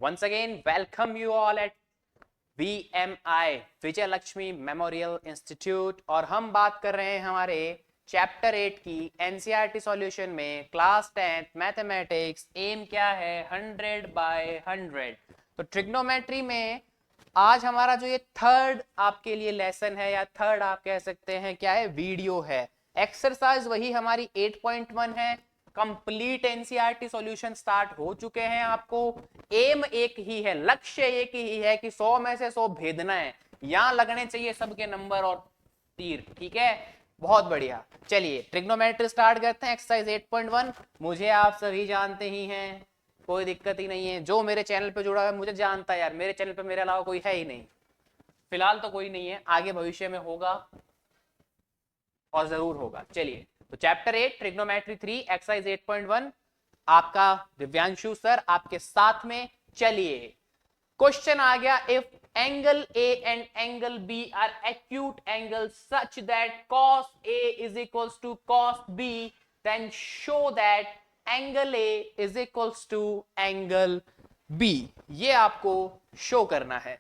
Once again, welcome you all at VMI Vijay Lakshmi memorial institute. और हम बात कर रहे हैं हमारे चैप्टर 8 की एनसीईआरटी सॉल्यूशन में क्लास 10 मैथमेटिक्स। एम क्या है? 100/100। तो ट्रिग्नोमेट्री में आज हमारा जो ये थर्ड आपके लिए लेसन है, या थर्ड आप कह सकते हैं क्या है, वीडियो है। एक्सरसाइज वही हमारी 8.1 है। कंप्लीट एनसीईआरटी सॉल्यूशन स्टार्ट हो चुके हैं। आपको एम एक ही है, लक्ष्य एक ही है कि 100 में से 100 भेदना है। यहां लगने चाहिए सबके नंबर और तीर, ठीक है? बहुत बढ़िया। चलिए ट्रिग्नोमेट्री स्टार्ट करते हैं। एक्सरसाइज 8.1 मुझे आप सभी जानते ही हैं, कोई दिक्कत ही नहीं है। जो मेरे चैनल पे जुड़ा है मुझे जानता है यार, मेरे चैनल पे मेरे अलावा कोई है ही नहीं। फिलहाल तो कोई नहीं है, आगे भविष्य में होगा और जरूर होगा। चलिए तो चैप्टर 8 ट्रिग्नोमेट्री 3 एक्सरसाइज 8.1 आपका दिव्यांशु सर आपके साथ में। चलिए क्वेश्चन आ गया, if angle A and angle B are acute angle such that cos A is equals to cos B, then show that angle A is equals to angle B। ये आपको show करना है।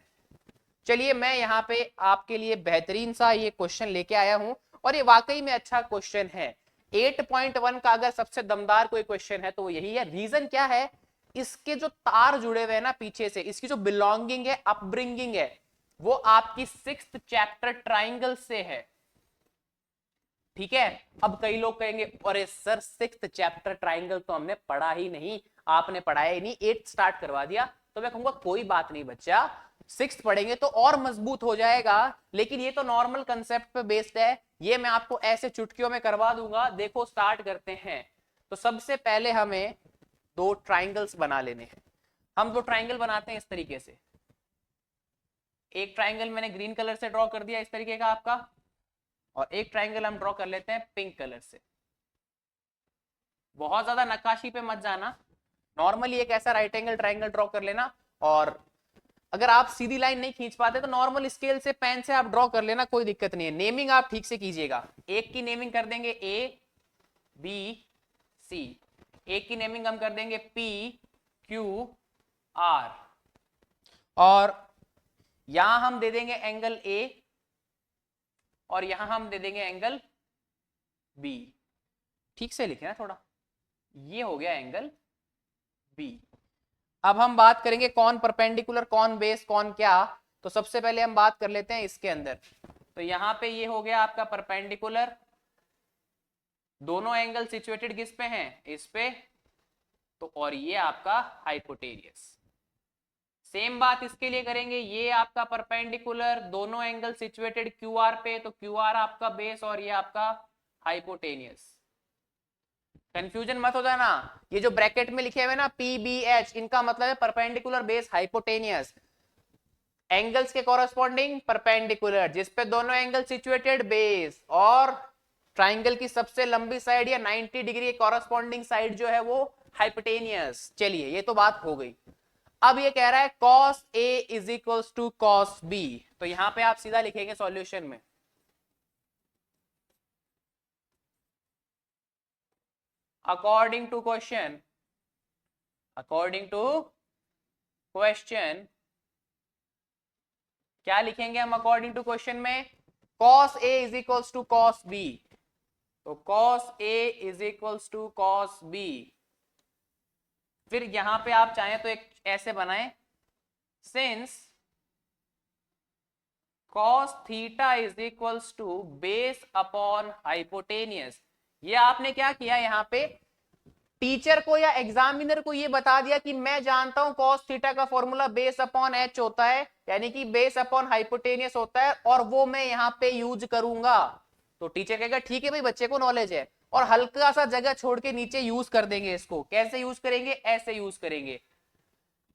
चलिए मैं यहाँ पे आपके लिए बेहतरीन सा ये क्वेश्चन लेके आया हूं, और ये वाकई में अच्छा क्वेश्चन है। 8.1 का अगर सबसे दमदार कोई क्वेश्चन है तो वो यही है। रीजन क्या है? इसके जो तार जुड़े हुए हैं ना पीछे से, इसकी जो बिलोंगिंग है, अपब्रिंगिंग है, वो आपकी 6th चैप्टर ट्राइंगल से है। ठीक है? अब कई लोग कहेंगे अरे सर 6th चैप्टर ट्राइंगल तो हमने पढ़ा ही नहीं, आपने पढ़ाया ही नहीं, 8 स्टार्ट करवा दिया। तो मैं कहूंगा कोई बात नहीं बच्चा, 6th पढ़ेंगे तो और मजबूत हो जाएगा। लेकिन ये तो नॉर्मल कंसेप्ट पे बेस्ड है, ये मैं आपको ऐसे चुटकियों में करवा दूंगा। देखो स्टार्ट करते हैं। तो सबसे पहले हमें दो ट्राइंगल्स बना लेने हैं। हम दो ट्राइंगल बनाते हैं इस तरीके से। एक ट्राइंगल मैंने ग्रीन कलर से ड्रॉ कर दिया इस तरीके का आपका, और एक ट्राइंगल हम ड्रॉ कर लेते हैं पिंक कलर से। बहुत ज्यादा नक्काशी पे मत जाना, नॉर्मली एक ऐसा राइट एंगल ट्राइंगल ड्रॉ कर लेना। और अगर आप सीधी लाइन नहीं खींच पाते तो नॉर्मल स्केल से पेन से आप ड्रॉ कर लेना, कोई दिक्कत नहीं है। नेमिंग आप ठीक से कीजिएगा। एक की नेमिंग कर देंगे ए बी सी, एक की नेमिंग हम कर देंगे पी क्यू आर, और यहां हम दे देंगे एंगल ए, और यहां हम दे देंगे एंगल बी। ठीक से लिखे ना थोड़ा। ये हो गया एंगल बी। अब हम बात करेंगे कौन परपेंडिकुलर, कौन बेस, कौन क्या। तो सबसे पहले हम बात कर लेते हैं इसके अंदर। तो यहां पे ये हो गया आपका परपेंडिकुलर, दोनों एंगल सिचुएटेड किस पे हैं? इस पे। तो और ये आपका हाइपोटेनियस। सेम बात इसके लिए करेंगे, ये आपका परपेंडिकुलर, दोनों एंगल सिचुएटेड क्यू आर पे, तो क्यू आर आपका बेस और ये आपका हाइपोटेनियस। कंफ्यूजन मत हो जाना, ये जो ब्रैकेट में लिखे हुए ना पी बी एच, इनका मतलब है परपेंडिकुलर बेस हाइपोटेनियस। एंगल्स के कॉरेस्पॉन्डिंग परपेंडिकुलर, जिसपे दोनों एंगल सिचुएटेड बेस, और ट्राइंगल की सबसे लंबी साइड या 90 डिग्री कॉरेस्पॉन्डिंग साइड जो है वो हाइपोटेनियस। चलिए ये तो बात हो गई। अब ये कह रहा है cos A is equals to cos B। तो यहां पे आप सीधा लिखेंगे सॉल्यूशन में, according to question, according to question क्या लिखेंगे हम अकॉर्डिंग टू क्वेश्चन में? cos A is equals to cos B। तो cos A is equals to cos B। फिर यहां पे आप चाहें तो एक ऐसे बनाएं, since cos theta is equals to base upon hypotenuse. ये आपने क्या किया यहां पे? टीचर को या एग्जामिनर को ये बता दिया कि मैं जानता हूं cos थीटा का फॉर्मूला बेस अपॉन एच होता है, यानी कि बेस अपॉन हाइपोटेनियस होता है, और वो मैं यहां पे यूज करूंगा। तो टीचर कहेगा ठीक है भाई, बच्चे को नॉलेज है, और हल्का सा जगह छोड़ के नीचे यूज कर देंगे इसको। कैसे यूज करेंगे? ऐसे यूज करेंगे।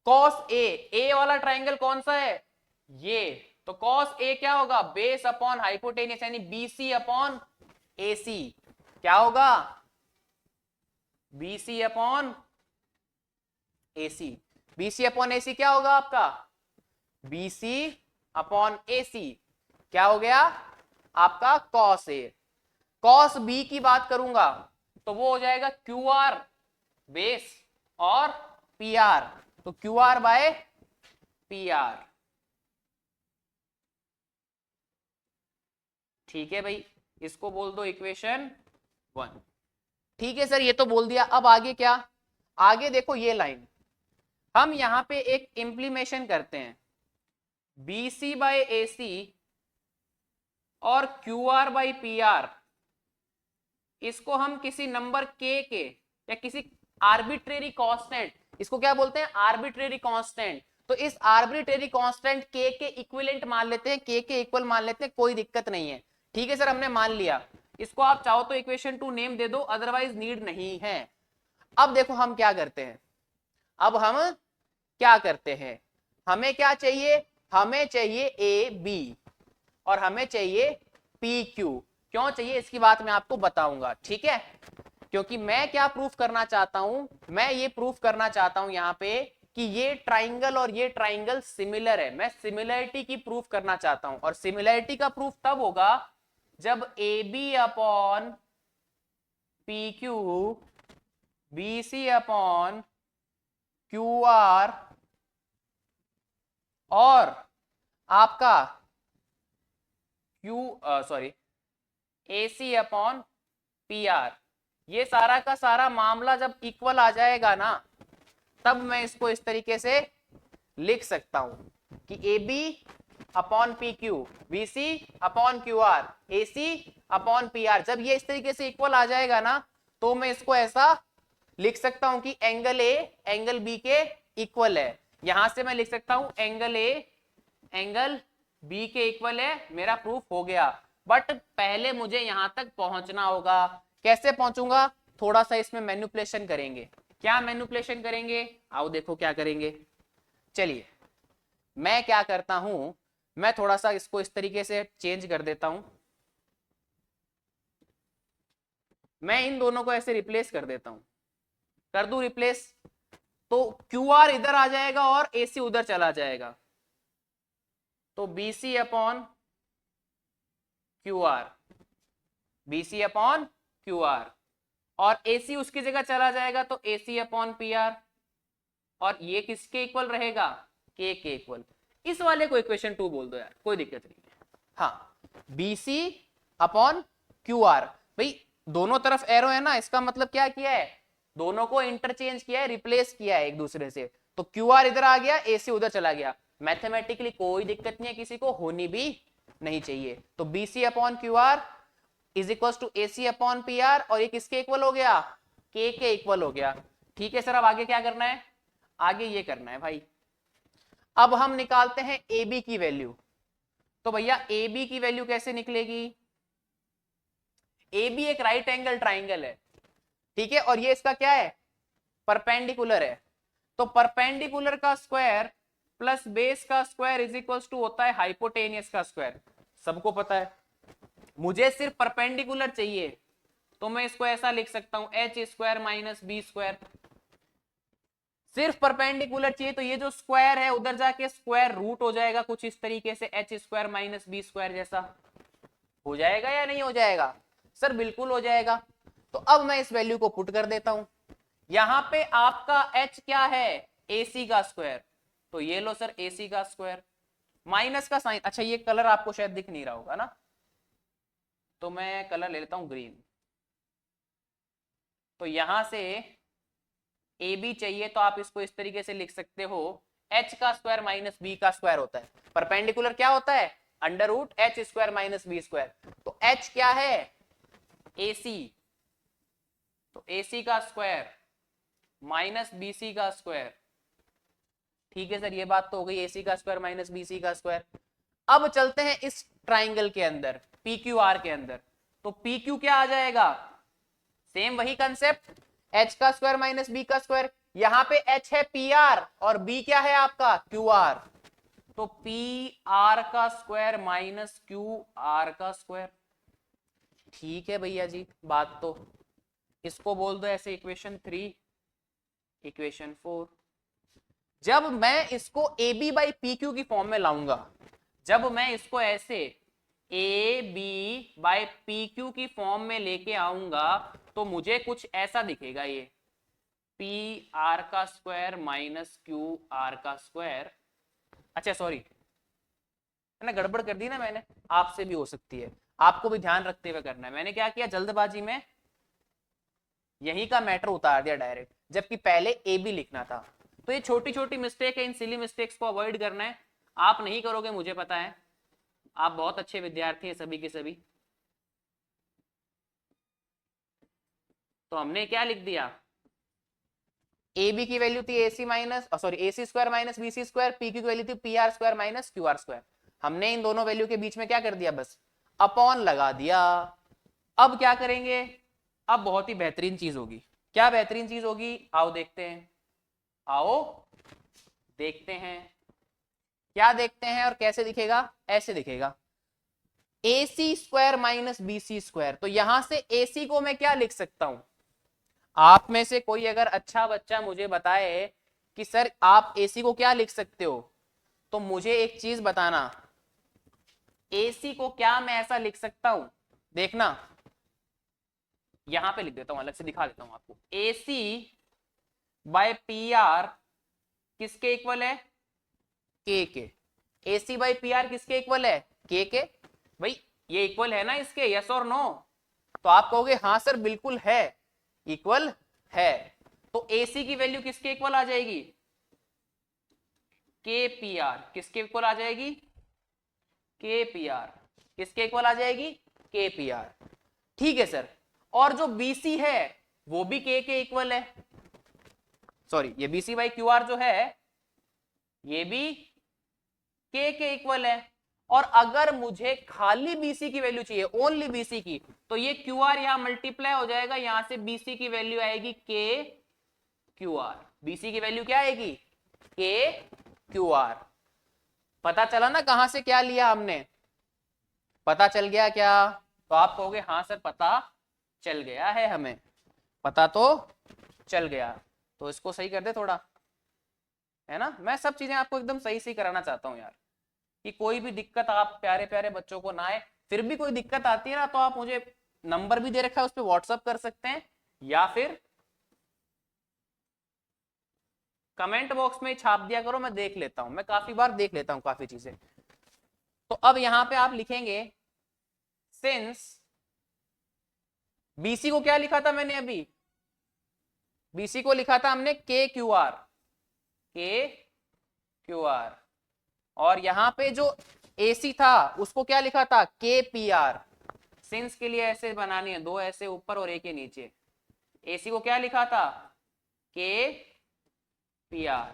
cos ए वाला ट्राइंगल कौन सा है? ये। तो cos ए क्या होगा? बेस अपॉन हाइपोटेनियस, यानी बीसी अपॉन एसी। क्या होगा? BC upon AC. BC upon AC क्या होगा आपका? बीसी अपॉन एसी क्या हो गया आपका? cos ए। cos बी की बात करूंगा तो वो हो जाएगा क्यू आर बेस और पी आर। तो Q R by P R. ठीक है भाई, इसको बोल दो इक्वेशन 1। ठीक है सर, ये तो बोल दिया। अब आगे क्या, आगे देखो ये लाइन, हम यहां पे एक इंप्लीमेशन करते हैं, BC बाय AC और QR बाई PR, इसको हम किसी नंबर K के या किसी आर्बिट्रेरी कांस्टेंट, इसको क्या बोलते हैं, आर्बिट्रेरी कांस्टेंट, तो इस आर्बिट्रेरी कांस्टेंट K के इक्विवेलेंट मान लेते हैं, K के इक्वल मान लेते हैं, कोई दिक्कत नहीं है। ठीक है सर, हमने मान लिया। इसको आप चाहो तो इक्वेशन 2 नेम दे दो, अदरवाइज नीड नहीं है। अब देखो हम क्या करते हैं, अब हम क्या करते हैं, हमें क्या चाहिए, हमें चाहिए ए बी और हमें चाहिए पी क्यू। क्यों चाहिए इसकी बात मैं आपको बताऊंगा, ठीक है। क्योंकि मैं क्या प्रूफ करना चाहता हूं, मैं ये प्रूफ करना चाहता हूं यहां पे कि ये ट्राइंगल और ये ट्राइंगल सिमिलर है। मैं सिमिलरिटी की प्रूफ करना चाहता हूं, और सिमिलरिटी का प्रूफ तब होगा जब A B upon P Q, B C upon Q R और आपका A C upon P R, ये सारा का सारा मामला जब इक्वल आ जाएगा ना, तब मैं इसको इस तरीके से लिख सकता हूं कि A B upon P Q, B C upon Q R, A C upon P R. जब ये इस तरीके से इक्वल आ जाएगा ना, तो मैं इसको ऐसा लिख सकता हूं कि एंगल ए एंगल बी के इक्वल है। यहां से मैं लिख सकता हूं एंगल ए एंगल बी के इक्वल है, मेरा प्रूफ हो गया। बट पहले मुझे यहां तक पहुंचना होगा। कैसे पहुंचूंगा, थोड़ा सा इसमें मैनिपुलेशन करेंगे। क्या मैनिपुलेशन करेंगे, आओ देखो क्या करेंगे। चलिए मैं क्या करता हूं, मैं थोड़ा सा इसको इस तरीके से चेंज कर देता हूं, मैं इन दोनों को ऐसे रिप्लेस कर देता हूं, कर दूं रिप्लेस, तो क्यू आर इधर आ जाएगा और ए सी उधर चला जाएगा, तो B C upon Q R, B C upon Q R, और ए सी उसकी जगह चला जाएगा तो A C upon P R, और ये किसके इक्वल रहेगा, के इक्वल। इस वाले को इक्वेशन 2 बोल दो यार, कोई दिक्कत नहीं है। हाँ, B C upon Q R, भाई दोनों तरफ एरो है ना, इसका मतलब क्या किया है, दोनों को इंटरचेंज किया है, रिप्लेस किया है एक दूसरे से, तो क्यू आर इधर आ गया, ए सी उधर चला गया। मैथमेटिकली कोई दिक्कत नहीं है, किसी को होनी भी नहीं चाहिए। तो B C upon Q R is equal to A C upon P R, और ये किसके इक्वल हो गया, के इक्वल हो गया। ठीक है सर, अब आगे क्या करना है, आगे ये करना है भाई, अब हम निकालते हैं ए बी की वैल्यू। तो भैया ए बी की वैल्यू कैसे निकलेगी, ए बी एक राइट एंगल ट्राइंगल है, ठीक है, और ये इसका क्या है, परपेंडिकुलर है। तो परपेंडिकुलर का स्क्वायर प्लस बेस का स्क्वायर इज इक्वल टू होता है हाइपोटेनियस का स्क्वायर, सबको पता है। मुझे सिर्फ परपेंडिकुलर चाहिए, तो मैं इसको ऐसा लिख सकता हूं H square minus B square. सिर्फ परपेंडिकुलर चाहिए, तो ये जो स्क्वायर है उधर जाके स्क्वायर रूट हो जाएगा कुछ इस तरीके से, H square minus B square जैसा हो जाएगा या नहीं हो जाएगा, सर बिल्कुल हो जाएगा। तो अब मैं इस वैल्यू को पुट कर देता हूं, यहां पे आपका h क्या है, AC का स्क्वायर, तो ये लो सर AC का स्क्वायर, माइनस का साइन, अच्छा ये कलर आपको शायद दिख नहीं रहा होगा ना, तो मैं कलर ले लेता हूं ग्रीन। तो यहां से ए बी चाहिए, तो आप इसको इस तरीके से लिख सकते हो, h का स्क्वायर माइनस बी का स्क्वायर होता है, परपेंडिकुलर क्या होता है, under root H square minus B square. तो h क्या है, AC, तो AC का स्क्वायर माइनस BC का स्क्वायर। ठीक है सर, ये बात तो हो गई, AC का स्क्वायर माइनस BC का स्क्वायर। अब चलते हैं इस ट्राइंगल के अंदर, PQR के अंदर, तो PQ क्या आ जाएगा, सेम वही कंसेप्ट, h का स्क्वायर माइनस b का स्क्वायर। यहां पे h है PR और b क्या है आपका QR, तो PR का स्क्वायर माइनस QR का स्क्वायर। ठीक है भैया जी, बात तो, इसको बोल दो ऐसे इक्वेशन 3, इक्वेशन 4। जब मैं इसको A B by P Q की फॉर्म में लाऊंगा, जब मैं इसको ऐसे A B by P Q की फॉर्म में लेके आऊंगा, तो मुझे कुछ ऐसा दिखेगा, ये पी आर का स्क्वायर माइनस क्यू आर का स्क्वायर। अच्छा सॉरी, मैंने गड़बड़ कर दी ना, मैंने आपसे भी हो सकती है, आपको भी ध्यान रखते हुए करना है। मैंने क्या किया, जल्दबाजी में यही का मैटर उतार दिया डायरेक्ट, जबकि पहले ए बी लिखना था। तो ये छोटी छोटी मिस्टेक है, इन सिली मिस्टेक्स को अवॉइड करना है। आप नहीं करोगे मुझे पता है, आप बहुत अच्छे विद्यार्थी हैं सभी के सभी। तो हमने क्या लिख दिया, ए बी की वैल्यू थी A C minus sorry A C square minus B C square, P की वैल्यू थी P R square minus Q R square. हमने इन दोनों वैल्यू के बीच में क्या कर दिया, बस अपॉन लगा दिया। अब क्या करेंगे, अब बहुत ही बेहतरीन चीज होगी। क्या बेहतरीन चीज होगी, आओ देखते हैं, आओ देखते हैं। क्या देखते हैं और कैसे दिखेगा, ऐसे दिखेगा, A C square minus B C square. तो यहां से ए सी को मैं क्या लिख सकता हूं, आप में से कोई अगर अच्छा बच्चा मुझे बताए कि सर आप एसी को क्या लिख सकते हो, तो मुझे एक चीज बताना, एसी को क्या मैं ऐसा लिख सकता हूं। देखना, यहां पे लिख देता हूं, अलग से दिखा देता हूं आपको। एसी बाय पी आर किसके इक्वल है, के। एसी बाय पी आर किसके इक्वल है, के। भाई ये इक्वल है ना इसके, यस और नो। तो आप कहोगे हाँ सर बिल्कुल है, इक्वल है। तो AC की वैल्यू किसके इक्वल आ जाएगी, के पी आर। किसके इक्वल आ जाएगी, के पी आर। किसके इक्वल आ जाएगी, के पी आर। ठीक है सर, और जो BC है वो भी के इक्वल है। सॉरी, ये BC बाई क्यू आर जो है ये भी के इक्वल है। और अगर मुझे खाली BC की वैल्यू चाहिए, ओनली BC की, तो ये QR यहां मल्टीप्लाई हो जाएगा, यहां से BC की वैल्यू आएगी के QR। BC की वैल्यू क्या आएगी, के QR। पता चला ना कहां से क्या लिया हमने, पता चल गया क्या। तो आप कहोगे हाँ सर पता चल गया है, हमें पता तो चल गया। तो इसको सही कर दे थोड़ा, है ना। मैं सब चीजें आपको एकदम सही सही कराना चाहता हूं यार, कि कोई भी दिक्कत आप प्यारे प्यारे बच्चों को ना आए। फिर भी कोई दिक्कत आती है ना, तो आप मुझे नंबर भी दे रखा है, उस पर व्हाट्सअप कर सकते हैं, या फिर कमेंट बॉक्स में छाप दिया करो, मैं देख लेता हूं, मैं काफी बार देख लेता हूं काफी चीजें। तो अब यहां पे आप लिखेंगे, सिंस बीसी को क्या लिखा था मैंने अभी, बीसी को लिखा था हमने के क्यू आर, और यहां पे जो एसी था उसको क्या लिखा था, के पी आर। सिंस के लिए ऐसे बनानी है, दो ऐसे ऊपर और एक के नीचे। एसी को क्या लिखा था, के पी आर।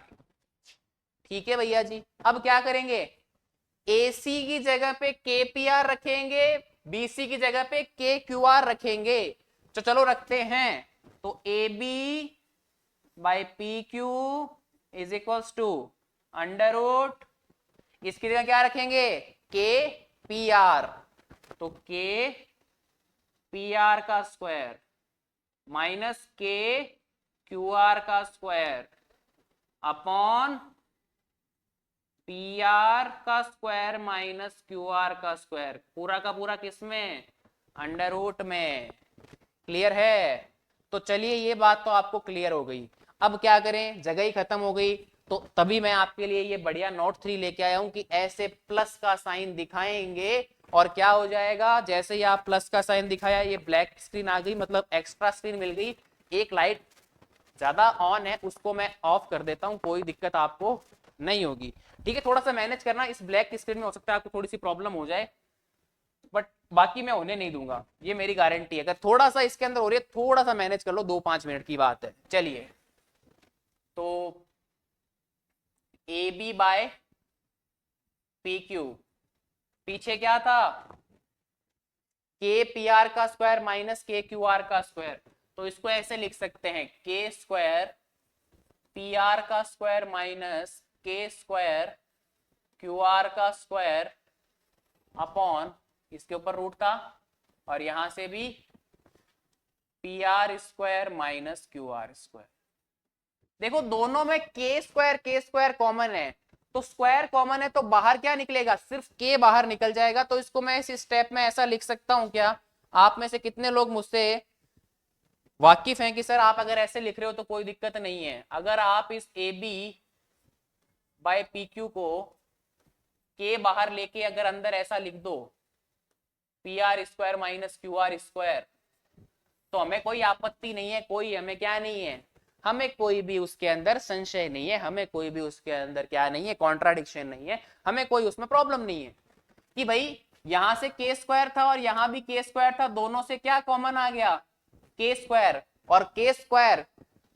ठीक है भैया जी, अब क्या करेंगे, एसी की जगह पे के पी आर रखेंगे, बीसी की जगह पे के क्यू आर रखेंगे। तो चलो रखते हैं। तो A B by P Q is equals to under root, इसकी जगह क्या रखेंगे, के पी आर। तो के पी आर का square minus K Q R का स्क्वायर अपॉन पी आर का स्क्वायर माइनस क्यू आर का स्क्वायर, पूरा का पूरा किस में, अंडर रूट में। क्लियर है। तो चलिए ये बात तो आपको क्लियर हो गई। अब क्या करें, जगह ही खत्म हो गई, तो तभी मैं आपके लिए ये बढ़िया नोट 3 लेके आया हूं कि ऐसे प्लस का साइन दिखाएंगे और क्या हो जाएगा, जैसे ही आप प्लस का साइन दिखाया ये ब्लैक स्क्रीन आ गई, मतलब एक्स्ट्रा स्क्रीन मिल गई। एक लाइट ज्यादा ऑन है उसको मैं ऑफ कर देता हूं, कोई दिक्कत आपको नहीं होगी। ठीक है, थोड़ा सा मैनेज करना, इस ब्लैक स्क्रीन में हो सकता है आपको थोड़ी सी प्रॉब्लम हो जाए, बट बाकी मैं होने नहीं दूंगा, ये मेरी गारंटी है। अगर थोड़ा सा इसके अंदर हो रही है, थोड़ा सा मैनेज कर लो, 2-5 मिनट की बात है। चलिए, तो A B by P Q, पीछे क्या था, के पी आर का square minus K Q R का स्क्वायर। तो इसको ऐसे लिख सकते हैं, के स्क्वायर पी आर का square minus K square Q R का स्क्वायर अपॉन, इसके ऊपर रूट था, और यहां से भी P R square minus Q R square. देखो दोनों में के स्क्वायर कॉमन है, तो स्क्वायर कॉमन है तो बाहर क्या निकलेगा, सिर्फ के बाहर निकल जाएगा। तो इसको मैं इस स्टेप में ऐसा लिख सकता हूं क्या, आप में से कितने लोग मुझसे वाकिफ हैं कि सर आप अगर ऐसे लिख रहे हो तो कोई दिक्कत नहीं है। अगर आप इस A B by P Q को के बाहर लेके अगर अंदर ऐसा लिख दो P R square minus Q R square, तो हमें कोई आपत्ति नहीं है, कोई हमें क्या नहीं है, हमें कोई भी उसके अंदर संशय नहीं है, हमें कोई भी उसके अंदर क्या नहीं है, कॉन्ट्राडिक्शन नहीं है, हमें कोई उसमें प्रॉब्लम नहीं है कि भाई यहां से के स्क्वायर था और यहां भी के स्क्वायर था, दोनों से क्या कॉमन आ गया, के स्क्वायर, और के स्क्वायर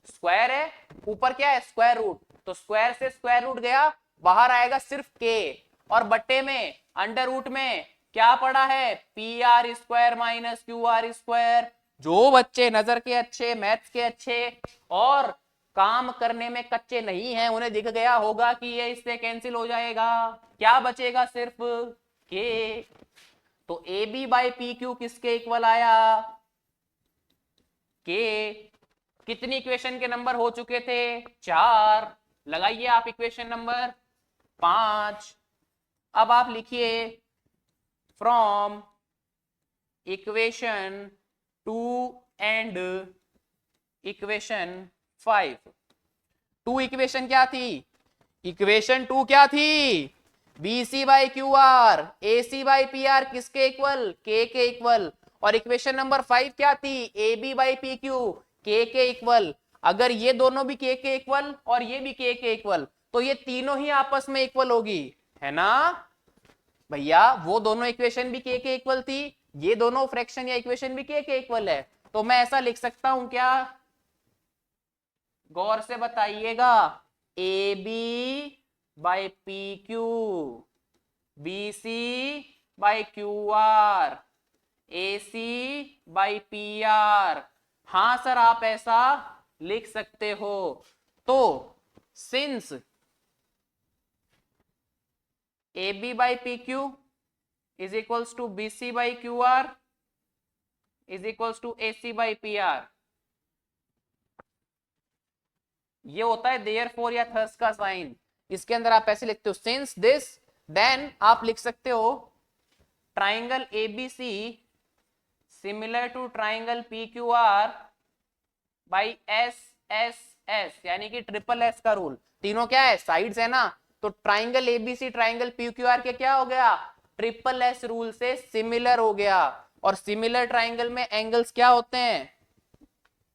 स्क्वायर है, ऊपर क्या है स्क्वायर रूट, तो स्क्वायर से स्क्वायर रूट गया, बाहर आएगा सिर्फ के, और बट्टे में अंडर रूट में क्या पड़ा है, P R square minus Q R square. जो बच्चे नजर के अच्छे, मैथ्स के अच्छे और काम करने में कच्चे नहीं हैं, उन्हें दिख गया होगा कि ये इससे कैंसिल हो जाएगा, क्या बचेगा सिर्फ के। तो A B by P Q किसके इक्वल आया, के। कितनी इक्वेशन के नंबर हो चुके थे, 4। लगाइए आप इक्वेशन नंबर 5। अब आप लिखिए from equation 2 and equation 5। 2 equation क्या थी, इक्वेशन 2 क्या थी, B C by Q R A C by P R किसके इक्वल, के इक्वल। और इक्वेशन नंबर 5 क्या थी, A B by P Q K equal. अगर ये दोनों भी के इक्वल और ये भी के इक्वल, तो ये तीनों ही आपस में इक्वल होगी, है ना भैया। वो दोनों इक्वेशन भी के इक्वल थी, ये दोनों फ्रैक्शन या इक्वेशन भी के इक्वल है। तो मैं ऐसा लिख सकता हूं क्या, गौर से बताइएगा, A B by P Q, B C by Q R, A C by P R. हाँ सर आप ऐसा लिख सकते हो। तो since A B by P Q is equals to B C by Q R is equals to A C by P R, ये होता है देयरफॉर या थस का साइन। इसके अंदर आप ऐसे लिखते हो सिंस दिस, देन आप लिख सकते हो triangle ABC similar to triangle P Q R by S S S, यानी कि ट्रिपल एस का रूल। तीनों क्या है, साइड्स है ना, तो triangle ABC triangle P Q R के क्या हो गया, ट्रिपल एस रूल से सिमिलर हो गया। और सिमिलर ट्राइंगल में एंगल्स क्या होते हैं,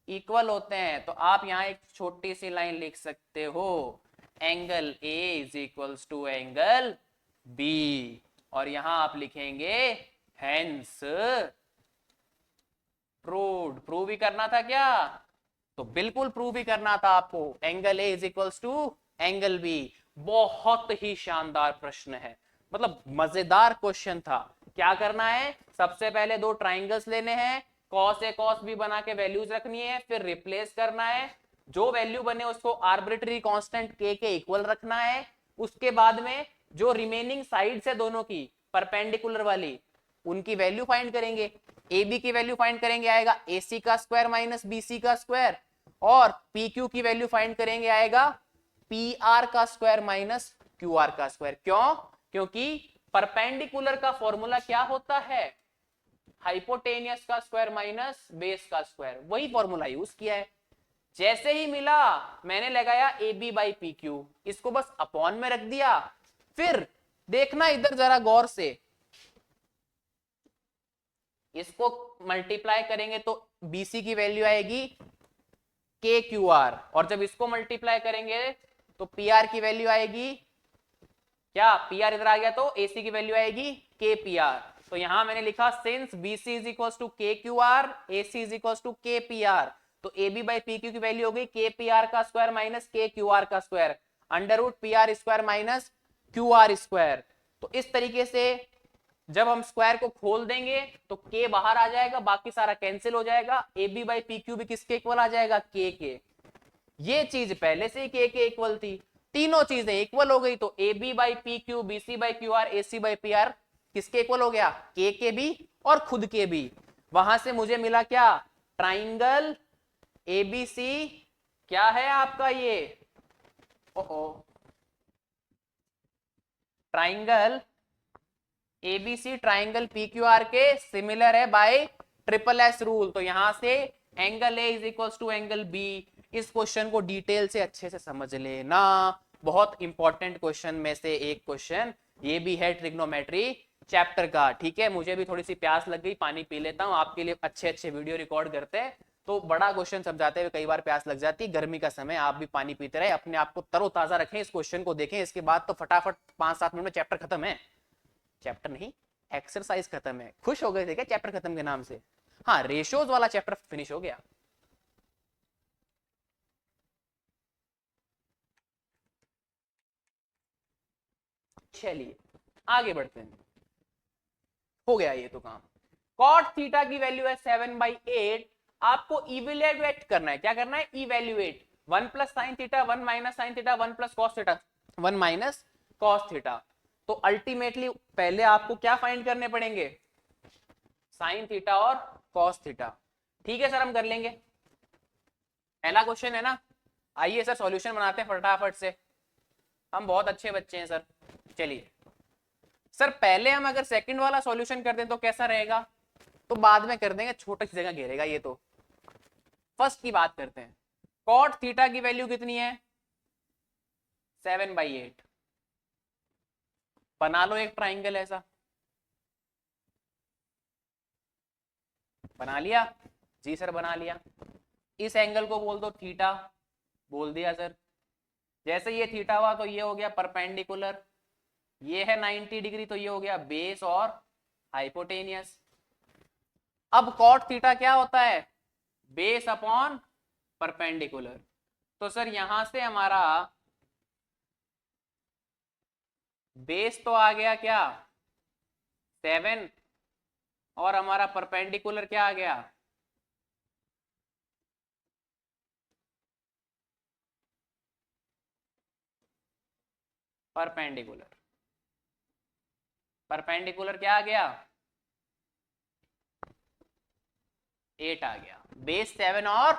इक्वल होते हैं। तो आप यहां एक छोटी सी लाइन लिख सकते हो, angle A is equals to angle B, और यहां आप लिखेंगे हेंस प्रूव्ड। प्रूव ही करना था क्या, तो बिल्कुल प्रूव ही करना था आपको, angle A is equals to angle B. बहुत ही शानदार प्रश्न है, मतलब मजेदार क्वेश्चन था। क्या करना है, सबसे पहले दो ट्राइंगल्स लेने हैं, कॉस ए कॉस बी बना के वैल्यूज रखनी है, फिर रिप्लेस करना है, जो वैल्यू बने उसको आर्बिट्री कांस्टेंट के इक्वल रखना है। उसके बाद में जो रिमेनिंग साइड्स है दोनों की परपेंडिकुलर वाली, उनकी वैल्यू फाइंड करेंगे। ए बी की वैल्यू फाइंड करेंगे, आएगा ए सी का स्क्वायर माइनस बी सी का स्क्वायर, और पी क्यू की वैल्यू फाइंड करेंगे, आएगा पी आर का स्क्वायर माइनस क्यू आर का स्क्वायर। क्यों, क्योंकि परपेंडिकुलर का फॉर्मूला क्या होता है, हाइपोटेनियस का स्क्वायर माइनस बेस का स्क्वायर, वही फॉर्मूला यूज किया है। जैसे ही मिला मैंने लगाया A B by P Q, इसको बस अपॉन में रख दिया। फिर देखना इधर जरा गौर से, इसको मल्टीप्लाई करेंगे तो बीसी की वैल्यू आएगी के क्यू आर, और जब इसको मल्टीप्लाई करेंगे तो पी आर की वैल्यू आएगी क्या, पी आर इधर आ गया तो एसी की वैल्यू आएगी के पी आर। तो यहां मैंने लिखा since BC is equal to K Q R, AC is equal to K P R, तो A B by P Q की वैल्यू हो गई के पी आर का square minus K Q R का square, under root P R square minus Q R square. तो इस तरीके से जब हम स्क्वायर को खोल देंगे तो के बाहर आ जाएगा, बाकी सारा कैंसिल हो जाएगा, A B by P Q भी किसके इक्वल आ जाएगा, के। ये चीज पहले से ही के इक्वल थी, तीनों चीजें इक्वल हो गई, तो A B by P Q, B C by Q R, A C by P R किसके इक्वल हो गया, के भी और खुद के भी। वहां से मुझे मिला क्या, ट्राइंगल एबीसी क्या है आपका ये, triangle ABC triangle P Q R के सिमिलर है बाय ट्रिपल एस रूल। तो यहां से angle A is equal to angle B. इस क्वेश्चन को डिटेल से अच्छे से समझ लेना, बहुत इंपॉर्टेंट क्वेश्चन में से एक क्वेश्चन ये भी है ट्रिग्नोमेट्री चैप्टर का। ठीक है, मुझे भी थोड़ी सी प्यास लग गई, पानी पी लेता हूँ, आपके लिए अच्छे अच्छे वीडियो रिकॉर्ड करते हैं तो बड़ा क्वेश्चन समझाते हुए कई बार प्यास लग जाती है। गर्मी का समय, आप भी पानी पीते रहे, अपने आप को तरोताजा रखें, इस क्वेश्चन को देखें, इसके बाद तो फटाफट 5-7 मिनट में चैप्टर खत्म है। चैप्टर नहीं, एक्सरसाइज खत्म है। खुश हो गए थे क्या चैप्टर खत्म के नाम से? हाँ, रेशियोज वाला चैप्टर फिनिश हो गया। चलिए आगे बढ़ते हैं, हो गया ये तो काम। कॉट थीटा की वैल्यू है 7/8। आपको इवेल्युएट करना है, क्या करना है? Evaluate. 1 plus sine theta, 1 minus sine theta, 1 plus cos theta, 1 minus cos theta. तो अल्टीमेटली पहले आपको क्या फाइंड करने पड़ेंगे? साइन थीटा और कॉस थीटा। ठीक है सर, हम कर लेंगे। पहला क्वेश्चन है ना, आइए सर सॉल्यूशन बनाते हैं फटाफट से, हम बहुत अच्छे बच्चे हैं सर। चलिए सर, पहले हम अगर सेकंड वाला सॉल्यूशन कर दें तो कैसा रहेगा? तो बाद में कर देंगे, छोटी सी जगह घेरेगा ये तो। फर्स्ट की बात करते हैं। कॉट थीटा की वैल्यू कितनी है? 7/8। बना लो एक ट्राइंगल ऐसा। बना लिया? जी सर बना लिया। इस एंगल को बोल दो थीटा। बोल दिया सर। जैसे ये थीटा हुआ तो ये हो गया परपेंडिकुलर, ये है 90 डिग्री तो ये हो गया बेस और हाइपोटेनियस। अब कॉट थीटा क्या होता है? Base upon perpendicular. तो सर यहां से हमारा बेस तो आ गया क्या? 7, और हमारा परपेंडिकुलर क्या आ गया? परपेंडिकुलर। परपेंडिकुलर क्या आ गया? 8 आ गया। बेस 7 और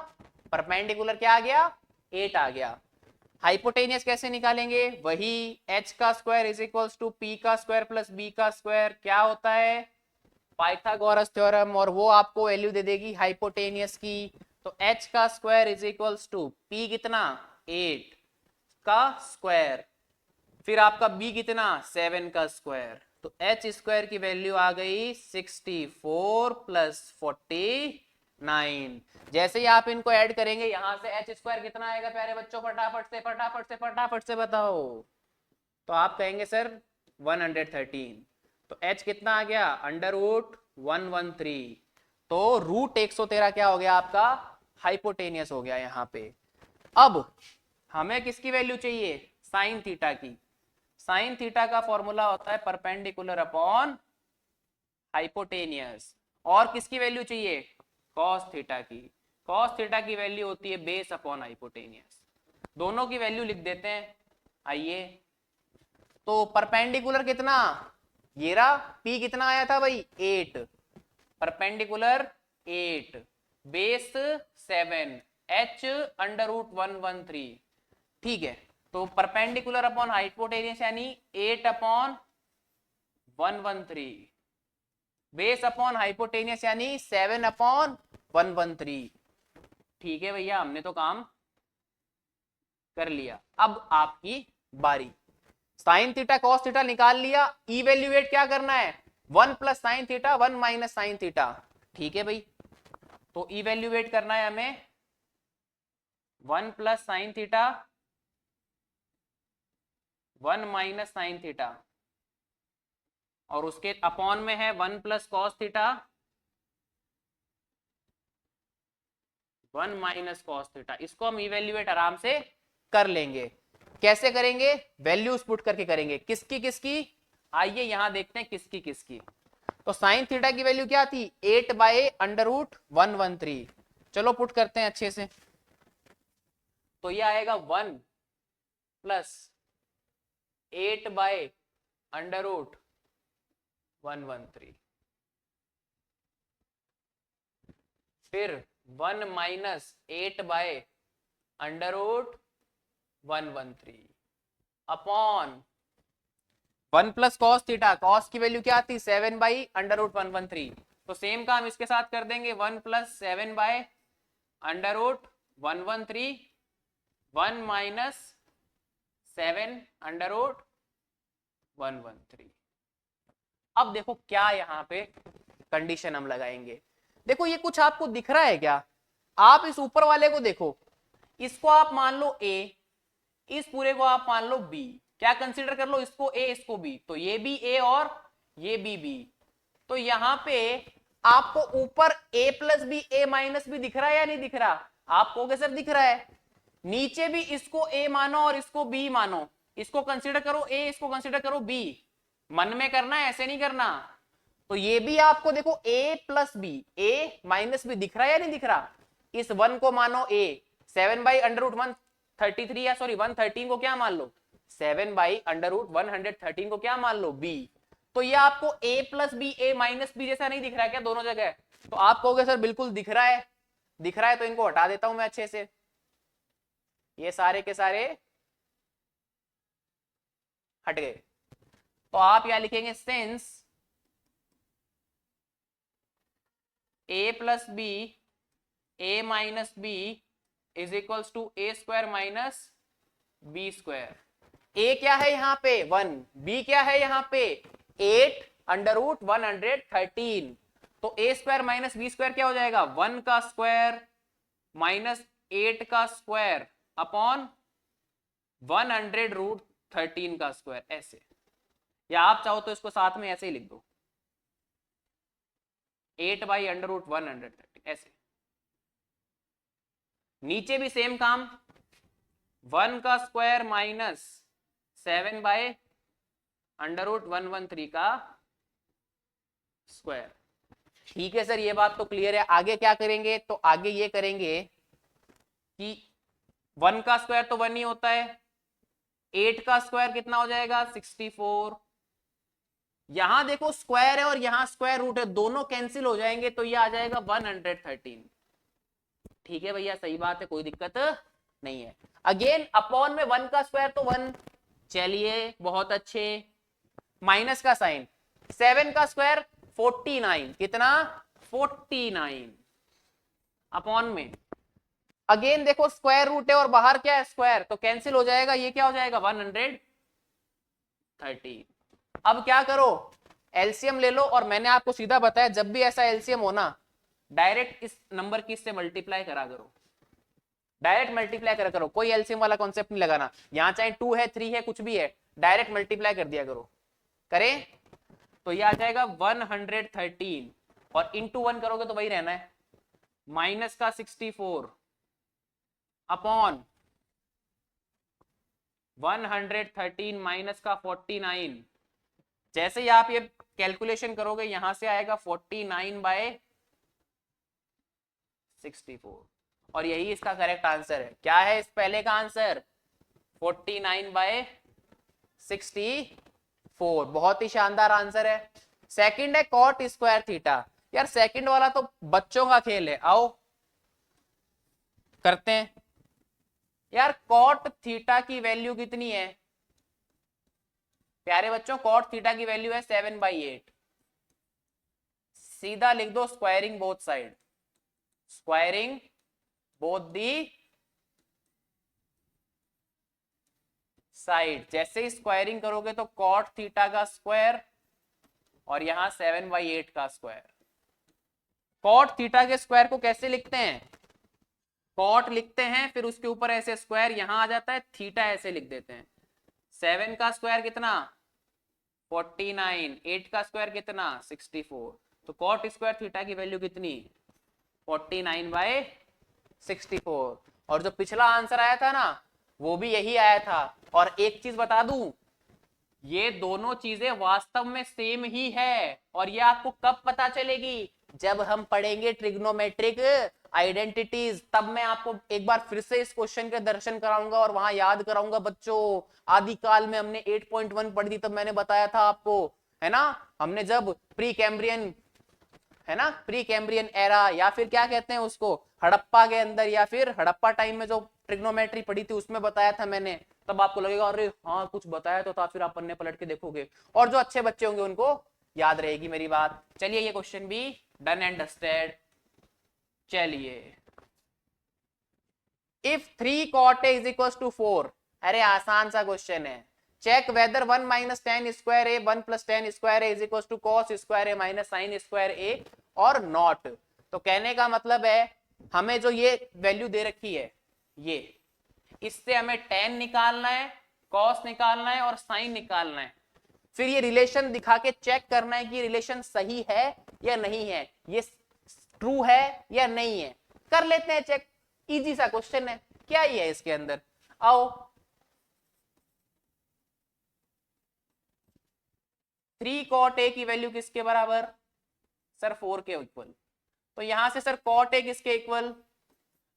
परपेंडिकुलर क्या आ गया? 8 आ गया। हाइपोटेनियस कैसे निकालेंगे? वही h का square is equals to p का स्क्वायर प्लस b का स्क्वायर। क्या होता है? Pythagoras theorem. और वो आपको वैल्यू दे देगी हाइपोटेनियस की। तो h का square is equals to p कितना? 8 का स्क्वायर, फिर आपका b कितना? 7 का स्क्वायर। तो h स्क्वायर की वैल्यू आ गई 64 प्लस 49। जैसे ही आप इनको ऐड करेंगे यहां से h स्क्वायर कितना आएगा प्यारे बच्चों? फटाफट से फटाफट से फटाफट से बताओ। तो आप कहेंगे सर 113। तो h कितना आ गया? Under root 113। तो रूट 113 क्या हो गया आपका? हाइपोटेनियस हो गया यहां पे। अब हमें किसकी वैल्यू चाहिए? साइन थीटा की। साइन थीटा का फॉर्मूला होता है परपेंडिकुलर अपॉन हाइपोटेनियस। और किसकी वैल्यू चाहिए? कॉस थीटा की। कॉस थीटा की वैल्यू होती है बेस अपॉन हाइपोटेनियस। दोनों की वैल्यू लिख देते हैं, आइए। तो परपेंडिकुलर कितना? ये रहा। पी कितना आया था भाई? 8। Perpendicular 8, base 7, h under root 113। ठीक है, तो परपेंडिकुलर अपॉन हाइपोटेनियस यानी 8 अपॉन 113, बेस अपॉन हाइपोटेनियस यानी 7 अपॉन 113। ठीक है भैया, हमने तो काम कर लिया। अब आपकी बारी। साइन थीटा कॉस थीटा निकाल लिया, इवेल्युएट क्या करना है? 1 plus sine theta, 1 minus sine theta. ठीक है भाई, तो इवेल्युएट करना है हमें 1 plus sine theta, 1 minus sine theta, और उसके अपॉन में है 1 plus cos theta, 1 minus cos theta. इसको हम इवेल्युएट आराम से कर लेंगे। कैसे करेंगे? वैल्यूज पुट करके करेंगे। किसकी किसकी? आइए यहां देखते हैं किसकी किसकी। तो साइन थीटा की वैल्यू क्या थी? 8/√113। चलो पुट करते हैं अच्छे से। तो ये आएगा 1 प्लस 8/√113, फिर 1 minus 8/√113 upon 1 plus cos theta. Cos की वैल्यू क्या थी? 7/√113। तो सेम काम इसके साथ कर देंगे, 1 plus 7/√113 under root 113 1 minus 7 under root 113। अब देखो क्या यहाँ पे कंडीशन हम लगाएंगे। देखो ये कुछ आपको दिख रहा है क्या? आप इस ऊपर वाले को देखो, इसको आप मान लो a, इस पूरे को आप मान लो b। क्या कंसीडर कर लो? इसको a इसको b, तो ये भी a और ये भी b। तो यहां पे आपको ऊपर a plus B a minus B दिख रहा है या नहीं दिख रहा? आप कहोगे सर दिख रहा है। नीचे भी इसको a मानो और इसको b मानो, इसको कंसीडर करो a, इसको कंसीडर करो b। मन में करना है, ऐसे नहीं करना। तो ये भी आपको देखो a plus B a minus B दिख रहा है या नहीं दिख रहा? इस 1 को मानो a, 7 बाई अंडर रूट 133 या सॉरी 113 को क्या मान लो? 7 बाई अंडर रूट 113 को क्या मान लो? b। तो ये आपको a plus B a minus B जैसा नहीं दिख रहा है क्या दोनों जगह? तो आप कहोगे सर बिल्कुल दिख रहा है। दिख रहा है तो इनको हटा देता हूं मैं अच्छे से, ये सारे के सारे हट गए। तो आप यहां लिखेंगे since a plus B a minus B is equals to a square minus B square. a क्या है यहाँ पे 1, b क्या है यहाँ पे 8 अंडर रूट 113। तो a square minus B square क्या हो जाएगा? 1 का स्क्वायर माइनस 8 का स्क्वायर अपॉन 100 रूट 13 का स्क्वायर, ऐसे। या आप चाहो तो इसको साथ में ऐसे ही लिख दो, 8 बाई अंडर रूट 113 ऐसे। नीचे भी सेम काम, 1 का square minus 7 by under root 113 का स्क्वायर। ठीक है सर, ये बात तो क्लियर है। आगे क्या करेंगे? तो आगे ये करेंगे कि 1 का स्क्वायर तो 1 ही होता है, 8 का स्क्वायर कितना हो जाएगा? 64। यहां देखो स्क्वायर है और यहां स्क्वायर रूट है, दोनों कैंसिल हो जाएंगे तो ये आ जाएगा 113। ठीक है भैया, सही बात है, कोई दिक्कत नहीं है। अगेन अपॉन में 1 का स्क्वायर तो 1, चलिए बहुत अच्छे। माइनस का साइन, 7 का स्क्वायर 49, कितना? 49 अपॉन में। अगेन देखो स्क्वायर रूट है और बाहर क्या है? स्क्वायर, तो कैंसिल हो जाएगा, ये क्या हो जाएगा? 130। अब क्या करो? एलसीएम ले लो, और मैंने आपको सीधा बताया जब भी ऐसा एलसीएम हो ना, डायरेक्ट इस नंबर की इससे मल्टीप्लाई करा करो, डायरेक्ट मल्टीप्लाई करा करो, कोई एलसीएम वाला कॉन्सेप्ट नहीं लगाना। यहां चाहे 2 है 3 है कुछ भी है, डायरेक्ट मल्टीप्लाई कर दिया करो। करें तो ये आ जाएगा 113, और इंटू 1 करोगे तो वही रहना है, माइनस का 64 अपॉन 113 माइनस का 49। जैसे ही आप ये कैलकुलेशन करोगे यहां से आएगा 49 बाय 64, और यही इसका करेक्ट आंसर है। क्या है इस पहले का आंसर? 49 बाय 64, बहुत ही शानदार आंसर है। सेकंड है कॉट स्क्वायर थीटा। यार सेकंड वाला तो बच्चों का खेल है, आओ करते हैं। यार कॉट थीटा की वैल्यू कितनी है प्यारे बच्चों? कॉट थीटा की वैल्यू है 7/8। सीधा लिख दो squaring both side, squaring both the side. जैसे ही स्क्वायरिंग करोगे तो कॉट थीटा का स्क्वायर और यहां 7/8 का स्क्वायर। कॉट थीटा के स्क्वायर को कैसे लिखते हैं? कॉट लिखते हैं, फिर उसके ऊपर ऐसे स्क्वायर यहां आ जाता है, थीटा ऐसे लिख देते हैं। 7 का स्क्वायर कितना? 49, 8 का स्क्वायर कितना? 64। तो कॉट स्क्वायर थीटा की वैल्यू कितनी? 49/64। और जो पिछला आंसर आया था ना, वो भी यही आया था। और एक चीज बता दूं, ये दोनों चीजें वास्तव में सेम ही है, और ये आपको कब पता चलेगी? जब हम पढ़ेंगे ट्रिग्नोमेट्रिक आइडेंटिटीज, तब मैं आपको एक बार फिर से इस क्वेश्चन के दर्शन कराऊंगा और वहां याद कराऊंगा। बच्चों आदिकाल में हमने 8.1 पढ़ी थी, तब मैंने बताया था आपको, है ना, हमने जब प्री कैम्ब्रियन, है ना, प्री कैम्ब्रियन एरा, या फिर क्या कहते हैं उसको, हड़प्पा के अंदर, या फिर हड़प्पा टाइम में जो ट्रिग्नोमेट्री पढ़ी थी उसमें बताया था मैंने। तब आपको लगेगा अरे हाँ कुछ बताया तो था, फिर आप पन्ने पलट के देखोगे, और जो अच्छे बच्चे होंगे उनको याद रहेगी मेरी बात। चलिए ये क्वेश्चन भी डन एंड डस्टेड। चलिए if 3 cot a is equal to 4, अरे आसान सा क्वेश्चन है, check whether 1 minus tan square A 1 plus tan square A is equal to cos square A minus sine square A और not. तो कहने का मतलब है हमें जो ये वैल्यू दे रखी है, ये इससे हमें टेन निकालना है, कॉस निकालना है और साइन निकालना है, फिर ये रिलेशन दिखा के चेक करना है कि रिलेशन सही है या नहीं है, ये ट्रू है या नहीं है। कर लेते हैं चेक, इजी सा क्वेश्चन है, क्या ही है इसके अंदर। आओ 3 cot a की वैल्यू किसके बराबर, सर 4 के इक्वल। तो यहां से सर cot a किसके इक्वल,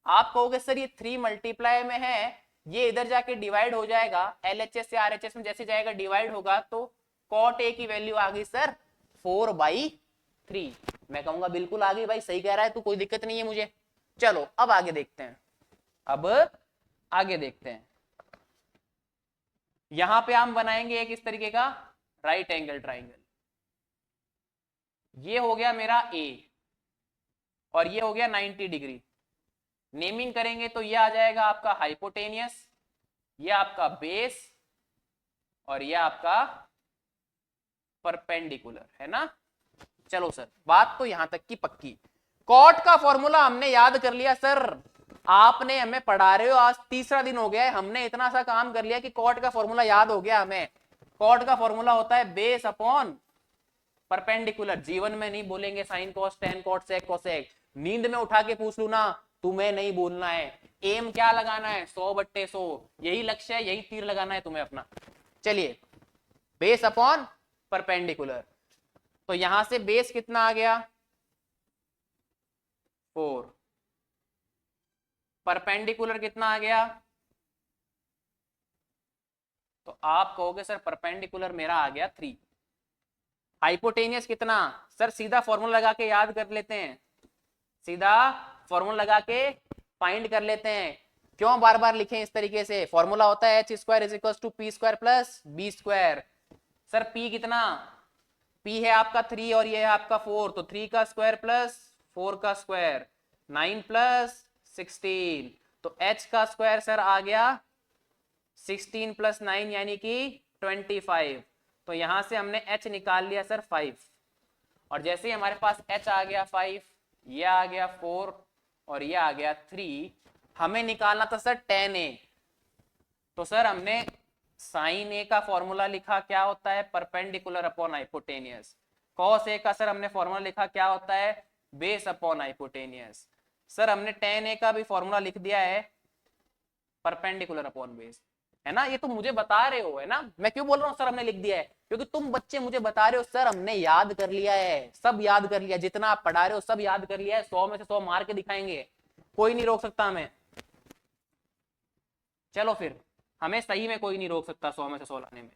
आप कहोगे सर ये 3 मल्टीप्लाई में है, ये इधर जाके डिवाइड हो जाएगा, LHS से RHS में जैसे जाएगा डिवाइड होगा, तो cot a की वैल्यू आ गई सर 4/3। मैं कहूंगा बिल्कुल आ गई भाई, सही कह रहा है तू, कोई दिक्कत नहीं है मुझे। चलो अब आगे देखते हैं, अब आगे देखते हैं। यहां पे हम बनाएंगे एक इस तरीके का राइट एंगल ट्राइंगल, ये हो गया मेरा A और ये हो गया 90 डिग्री। नेमिंग करेंगे तो ये आ जाएगा आपका हाइपोटेनियस, ये आपका बेस और ये आपका परपेंडिकुलर, है ना। चलो सर बात तो यहां तक की पक्की। कॉट का फॉर्मूला हमने याद कर लिया सर, आपने हमें पढ़ा रहे हो, आज तीसरा दिन हो गया है, हमने इतना सा काम कर लिया कि कॉट का फॉर्मूला याद हो गया हमें। कॉट का फॉर्मूला होता है बेस अपॉन परपेंडिकुलर। जीवन में नहीं बोलेंगे sine cos tan cot sec cosec, नींद में उठा के पूछ लू ना, तुम्हें नहीं बोलना है। एम क्या लगाना है, 100/100, यही लक्ष्य है, यही तीर लगाना है तुम्हें अपना। चलिए बेस अपॉन परपेंडिकुलर, तो यहां से बेस कितना आ गया 4, परपेंडिकुलर कितना आ गया, तो आप कहोगे सर परपेंडिकुलर मेरा आ गया 3। हाइपोटेनियस कितना, सर सीधा फॉर्मूला लगा के याद कर लेते हैं, सीधा फॉर्मूला लगा के फाइंड कर लेते हैं। क्यों बार बार लिखें इस तरीके से, फॉर्मूला होता है h square is equal to P square plus B square. Sir p कितना, p है आपका 3 और ये है आपका 4, तो 3 का स्क्वायर प्लस 4 का स्क्वायर 9 प्लस 16, तो h का स्क्वायर सर आ गया 16 प्लस 9 यानी कि 25। तो यहां से हमने h निकाल लिया सर 5, और जैसे ही हमारे पास h आ गया 5, ये आ गया 4 और ये आ गया 3, हमें निकालना था सर tan a। तो सर हमने साइन a का फॉर्मूला लिखा, क्या होता है perpendicular upon hypotenuse. Cos a का सर हमने फॉर्मूला लिखा, क्या होता है बेस अपॉन हाइपोटेनियस। सर हमने tan a का भी फॉर्मूला लिख दिया है परपेंडिकुलर अपॉन बेस, है ना। ये तुम मुझे बता रहे हो, है ना, मैं क्यों बोल रहा हूँ सर हमने लिख दिया है, क्योंकि तुम बच्चे मुझे बता रहे हो सर हमने याद कर लिया है, सब याद कर लिया, जितना आप पढ़ा रहे हो सब याद कर लिया है, 100 में से 100 मार के दिखाएंगे, कोई नहीं रोक सकता हमें। चलो फिर हमें सही में कोई नहीं रोक सकता 100 में से 100 लाने में,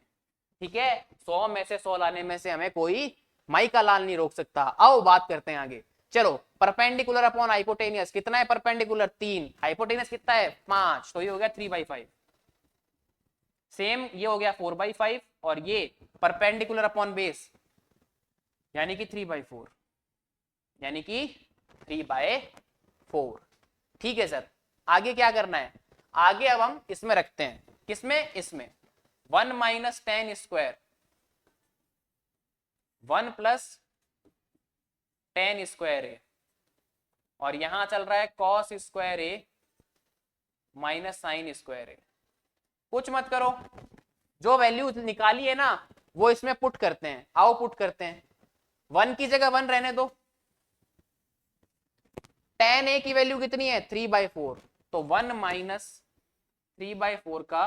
ठीक है, 100 में से 100 लाने में से हमें कोई माई का लाल नहीं रोक सकता। आओ बात करते हैं आगे। चलो परपेंडिकुलर अपॉन हाइपोटेनियस कितना है, परपेंडिकुलर 3, हाइपोटेनियस कितना है 5, तो ये हो गया 3/5। सेम ये हो गया 4/5 और ये परपेंडिकुलर अपॉन बेस यानी कि 3/4, यानी कि 3/4। ठीक है सर, आगे क्या करना है, आगे अब हम इसमें रखते हैं, किसमें, इसमें 1 minus tan square 1 plus tan square A, और यहां चल रहा है cos square A minus sine square A. कुछ मत करो, जो वैल्यू निकाली है ना वो इसमें पुट करते हैं, आओ पुट करते हैं। 1 की जगह 1 रहने दो, tan a की वैल्यू कितनी है 3/4, तो 1 माइनस 3/4 का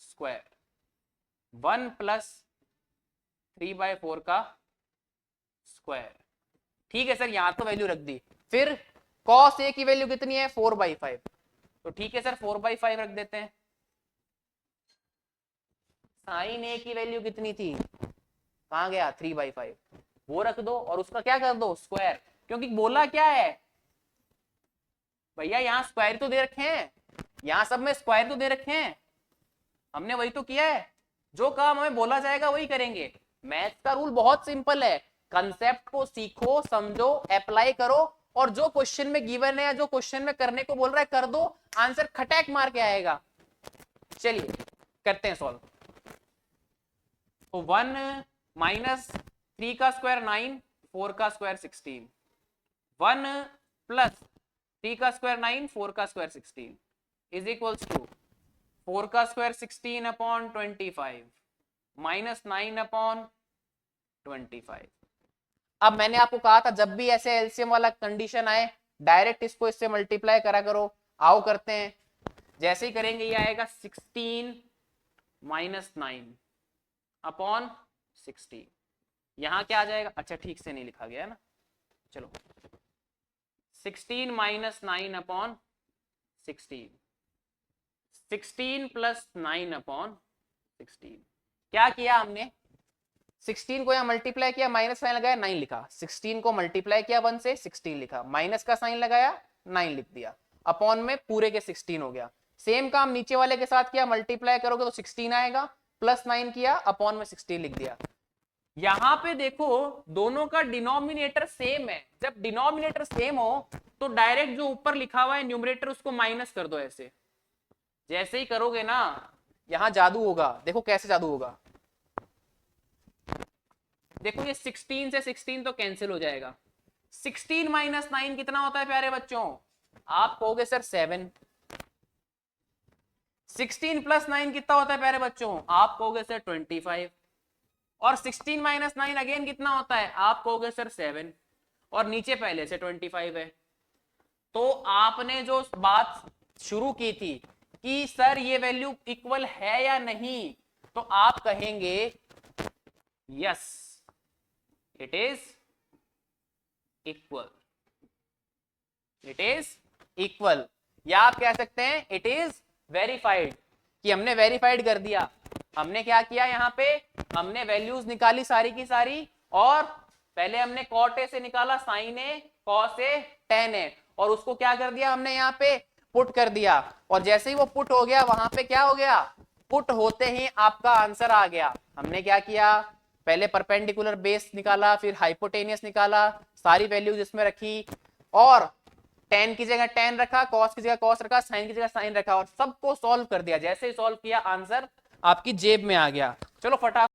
स्क्वायर 1 प्लस 3/4 का स्क्वायर। ठीक है सर, यहां तो वैल्यू रख दी। फिर cos a की वैल्यू कितनी है 4/5, तो ठीक है सर 4/5 रख देते हैं। साइन a की वैल्यू कितनी थी, कहां गया 3/5, वो रख दो और उसका क्या कर दो स्क्वायर, क्योंकि बोला क्या है भैया, यहाँ स्क्वायर तो दे रखे हैं, यहाँ सब में स्क्वायर तो दे रखे हैं, हमने वही तो किया है, जो काम हमें बोला जाएगा वही करेंगे। मैथ्स का रूल बहुत सिंपल है, कंसेप्ट को सीखो समझो अप्लाई करो, और जो क्वेश्चन में गिवन है, जो क्वेश्चन में करने को बोल रहा है कर दो, आंसर खटैक मार के आएगा। चलिए करते हैं सॉल्व। तो 1 माइनस 3 का स्क्वायर 9, 4 का स्क्वायर 16, 1 प्लस 3 का स्क्वायर 9, 4 का स्क्वायर 16 इज इक्वल्स टू 4 का स्क्वायर 16 अपॉन 25 माइनस 9 अपॉन 25। अब मैंने आपको कहा था जब भी ऐसे एलसीएम वाला कंडीशन आए डायरेक्ट इसको इससे मल्टीप्लाई करा करो। आओ करते हैं। जैसे ही करेंगे ये आएगा 16 माइनस 9 अपॉन 16। यहां क्या आ जाएगा, अच्छा ठीक से नहीं लिखा गया है ना, चलो 16 माइनस 9 अपॉन 16, 16 प्लस 9 अपॉन 16। क्या किया हमने, 16 को यहां मल्टीप्लाई किया, माइनस साइन लगाया, 9 लिखा, 16 को मल्टीप्लाई किया 1 से, 16 लिखा, माइनस का साइन लगाया, 9 लिख दिया, अपॉन में पूरे के 16 हो गया। सेम काम नीचे वाले के साथ किया, मल्टीप्लाई करोगे तो 16 आएगा, प्लस 9 किया, अपॉन में 16 लिख दिया। यहां पे देखो दोनों का डिनोमिनेटर सेम है। जब डिनोमिनेटर सेम हो तो डायरेक्ट जो ऊपर लिखा हुआ है न्यूमरेटर उसको माइनस कर दो। ऐसे जैसे ही करोगे ना यहां जादू होगा। देखो कैसे जादू होगा, देखो ये 16 से 16 तो कैंसिल हो जाएगा। 16 माइनस 9 कितना होता है प्यारे बच्चों, आप कहोगे सर 7। 16 प्लस 9 कितना होता है प्यारे बच्चों, आप कहोगे सर 25। और 16 माइनस 9 अगेन कितना होता है, आप कहोगे सर 7, और नीचे पहले से 25 है। तो आपने जो बात शुरू की थी कि सर ये वैल्यू इक्वल है या नहीं, तो आप कहेंगे yes it is equal, it is equal, या आप कह सकते हैं इट इज वेरीफाइड, कि हमने वेरीफाइड कर दिया। हमने क्या किया, यहाँ पे हमने वैल्यूज निकाली सारी की सारी, और पहले हमने कॉट ए से निकाला sign A, cos A, ten ए, और उसको क्या कर दिया हमने यहाँ पे पुट कर दिया। और जैसे ही वो पुट हो गया वहां पे क्या हो गया, पुट होते ही आपका आंसर आ गया। हमने क्या किया, पहले परपेंडिकुलर बेस निकाला, फिर हाइपोटेनियस निकाला, सारी वैल्यूज इसमें रखी, और टेन की जगह टेन रखा, कॉस की जगह कॉस रखा, साइन की जगह साइन रखा, और सबको सॉल्व कर दिया। जैसे ही सॉल्व किया आंसर आपकी जेब में आ गया। चलो फटाफट